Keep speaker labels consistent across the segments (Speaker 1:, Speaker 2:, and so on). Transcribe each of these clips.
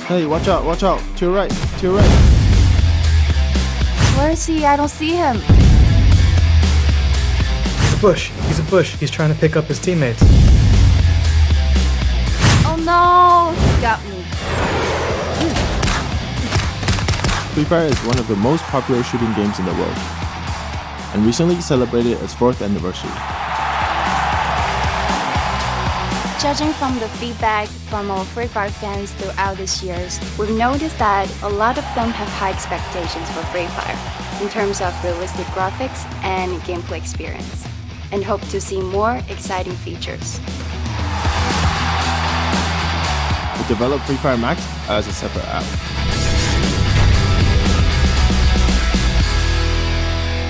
Speaker 1: Hey, watch out, to your right, to your right.
Speaker 2: Where is he? I don't see him.
Speaker 3: He's a bush. He's trying to pick up his teammates.
Speaker 2: Oh no, he got me.
Speaker 1: Free Fire is one of the most popular shooting games in the world, and recently celebrated its 4th anniversary.
Speaker 2: Judging from the feedback from our Free Fire fans throughout these years, we've noticed that a lot of them have high expectations for Free Fire in terms of realistic graphics and gameplay experience, and hope to see more exciting features.
Speaker 1: We developed Free Fire Max as a separate app.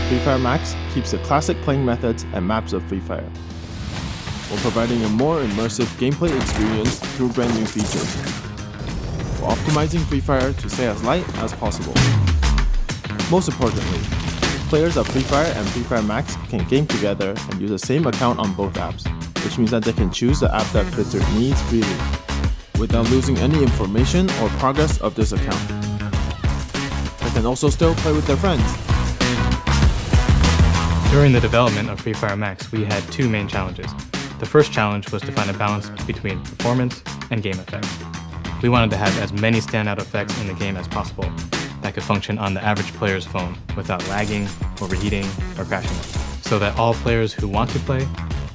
Speaker 1: Free Fire Max keeps the classic playing methods and maps of Free Fire, while providing a more immersive gameplay experience through brand new features, while optimizing Free Fire to stay as light as possible. Most importantly, players of Free Fire and Free Fire Max can game together and use the same account on both apps, which means that they can choose the app that fits their needs freely, without losing any information or progress of this account. They can also still play with their friends.
Speaker 3: During the development of Free Fire Max, we had 2 main challenges. The first challenge was to find a balance between performance and game effects. We wanted to have as many standout effects in the game as possible that could function on the average player's phone without lagging, overheating, or crashing, so that all players who want to play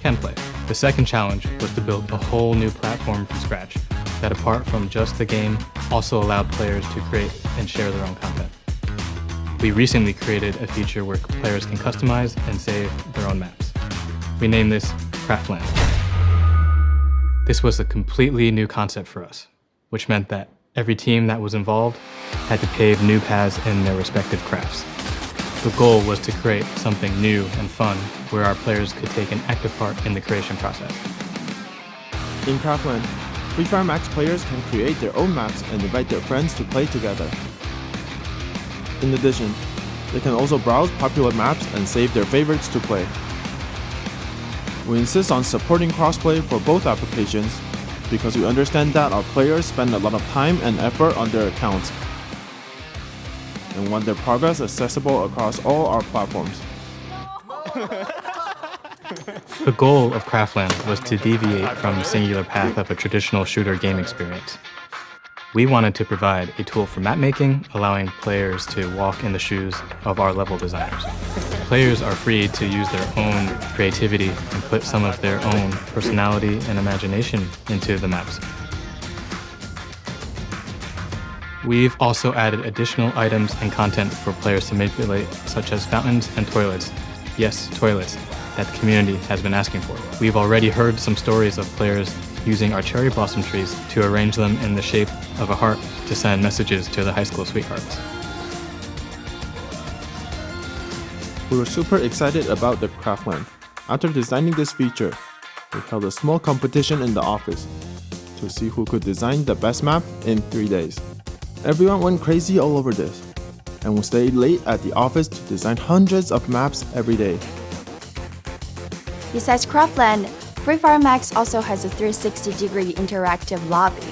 Speaker 3: can play. The second challenge was to build a whole new platform from scratch that, apart from just the game, also allowed players to create and share their own content. We recently created a feature where players can customize and save their own maps. We named this Craftland. This was a completely new concept for us, which meant that every team that was involved had to pave new paths in their respective crafts. The goal was to create something new and fun where our players could take an active part in the creation process.
Speaker 1: In Craftland, Free Fire Max players can create their own maps and invite their friends to play together. In addition, they can also browse popular maps and save their favorites to play. We insist on supporting crossplay for both applications because we understand that our players spend a lot of time and effort on their accounts and want their progress accessible across all our platforms.
Speaker 3: The goal of Craftland was to deviate from the singular path of a traditional shooter game experience. We wanted to provide a tool for map making, allowing players to walk in the shoes of our level designers. Players are free to use their own creativity and put some of their own personality and imagination into the maps. We've also added additional items and content for players to manipulate, such as fountains and toilets. Yes, toilets, that the community has been asking for. We've already heard some stories of players using our cherry blossom trees to arrange them in the shape of a heart to send messages to their high school sweethearts.
Speaker 1: We were super excited about the Craftland. After designing this feature, we held a small competition in the office to see who could design the best map in 3 days. Everyone went crazy all over this, and we stayed late at the office to design hundreds of maps every day.
Speaker 2: Besides Craftland, Free Fire Max also has a 360-degree interactive lobby,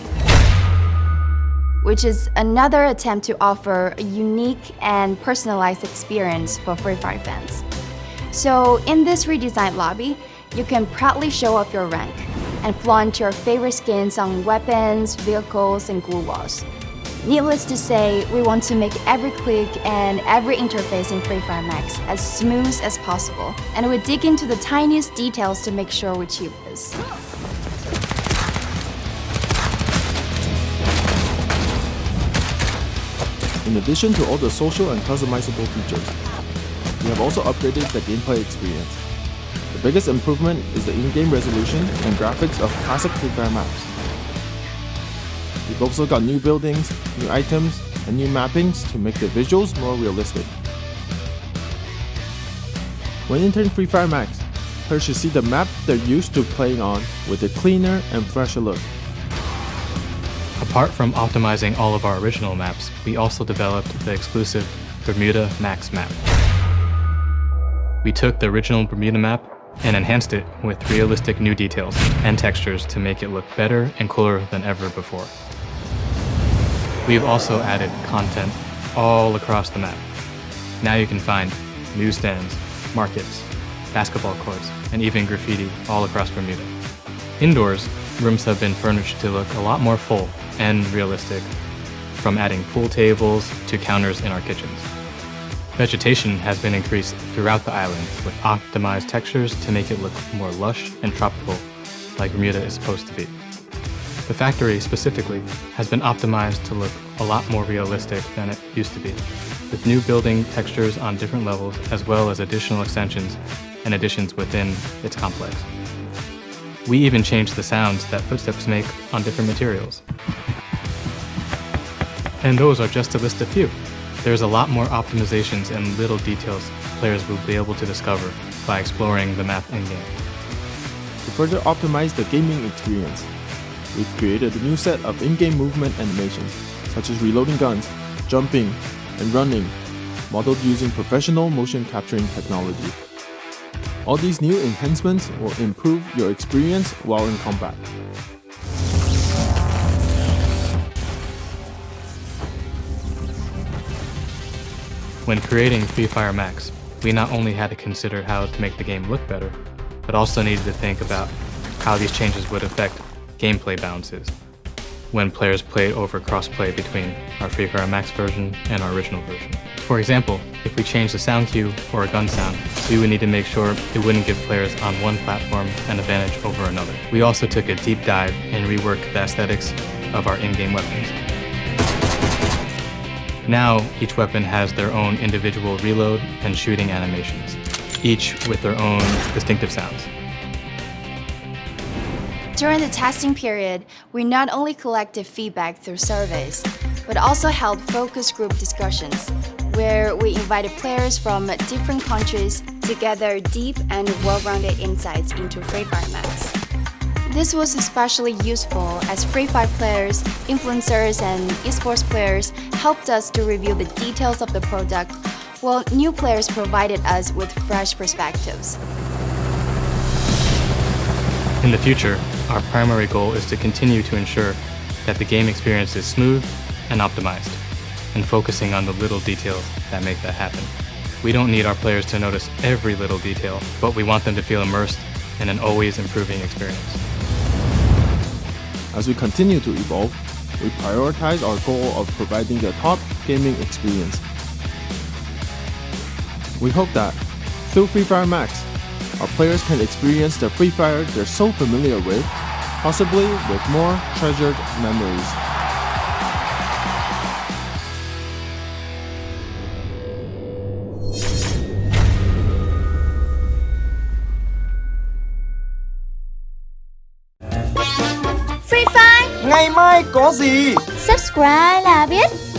Speaker 2: which is another attempt to offer a unique and personalized experience for Free Fire fans. So in this redesigned lobby, you can proudly show off your rank and flaunt your favorite skins on weapons, vehicles, and glue walls. Needless to say, we want to make every click and every interface in Free Fire Max as smooth as possible, and we dig into the tiniest details to make sure we achieve this.
Speaker 1: In addition to all the social and customizable features, we have also upgraded the gameplay experience. The biggest improvement is the in-game resolution and graphics of classic Free Fire maps. We've also got new buildings, new items, and new mappings to make the visuals more realistic. When entering Free Fire Max, players should see the map they're used to playing on with a cleaner and fresher look.
Speaker 3: Apart from optimizing all of our original maps, we also developed the exclusive Bermuda Max Map. We took the original Bermuda map and enhanced it with realistic new details and textures to make it look better and cooler than ever before. We've also added content all across the map. Now you can find newsstands, markets, basketball courts, and even graffiti all across Bermuda. Indoors, rooms have been furnished to look a lot more full and realistic, from adding pool tables to counters in our kitchens. Vegetation has been increased throughout the island with optimized textures to make it look more lush and tropical, like Bermuda is supposed to be. The factory specifically has been optimized to look a lot more realistic than it used to be, with new building textures on different levels as well as additional extensions and additions within its complex. We even changed the sounds that footsteps make on different materials. And those are just to list a few. There's a lot more optimizations and little details players will be able to discover by exploring the map in-game.
Speaker 1: To further optimize the gaming experience, we've created a new set of in-game movement animations, such as reloading guns, jumping, and running, modeled using professional motion capturing technology. All these new enhancements will improve your experience while in combat.
Speaker 3: When creating Free Fire Max, we not only had to consider how to make the game look better, but also needed to think about how these changes would affect gameplay balances when players play over cross-play between our Free Fire Max version and our original version. For example, if we change the sound cue or a gun sound, we would need to make sure it wouldn't give players on one platform an advantage over another. We also took a deep dive and reworked the aesthetics of our in-game weapons. Now, each weapon has their own individual reload and shooting animations, each with their own distinctive sounds.
Speaker 2: During the testing period, we not only collected feedback through surveys, but also held focus group discussions, where we invited players from different countries to gather deep and well-rounded insights into Free Fire Max. This was especially useful as Free Fire players, influencers, and esports players helped us to review the details of the product, while new players provided us with fresh perspectives.
Speaker 3: In the future, our primary goal is to continue to ensure that the game experience is smooth and optimized, and focusing on the little details that make that happen. We don't need our players to notice every little detail, but we want them to feel immersed in an always improving experience.
Speaker 1: As we continue to evolve, we prioritize our goal of providing the top gaming experience. We hope that, through Free Fire Max, our players can experience the Free Fire they're so familiar with, possibly with more treasured memories.
Speaker 4: Free Fire,
Speaker 5: Ngày mai có gì?
Speaker 4: subscribe là biết.